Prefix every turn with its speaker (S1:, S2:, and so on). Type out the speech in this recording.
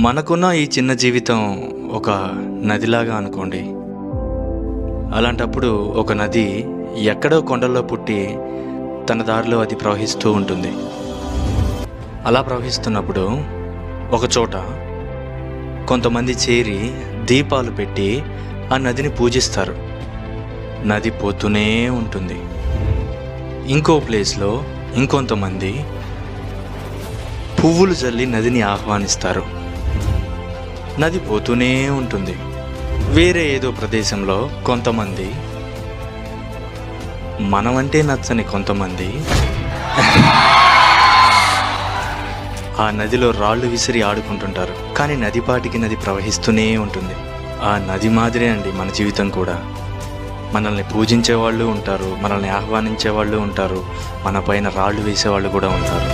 S1: మనకున్న ఈ చిన్న జీవితం ఒక నదిలాగా అనుకోండి. అలాంటప్పుడు ఒక నది ఎక్కడో కొండల్లో పుట్టి తన దారిలో అది ప్రవహిస్తూ ఉంటుంది. అలా ప్రవహిస్తున్నప్పుడు ఒకచోట కొంతమంది చేరి దీపాలు పెట్టి ఆ నదిని పూజిస్తారు. నది పోతూనే ఉంటుంది. ఇంకో ప్లేస్లో ఇంకొంతమంది పువ్వులు జల్లి నదిని ఆహ్వానిస్తారు. నది పోతూనే ఉంటుంది. వేరే ఏదో ప్రదేశంలో కొంతమంది, మనమంటే నచ్చని కొంతమంది ఆ నదిలో రాళ్ళు విసిరి ఆడుకుంటుంటారు. కానీ నదిపాటికి నది ప్రవహిస్తూనే ఉంటుంది. ఆ నది మాదిరే అండి మన జీవితం కూడా. మనల్ని పూజించే వాళ్ళు ఉంటారు, మనల్ని ఆహ్వానించే వాళ్ళు ఉంటారు, మన పైన రాళ్ళు వేసేవాళ్ళు కూడా ఉంటారు.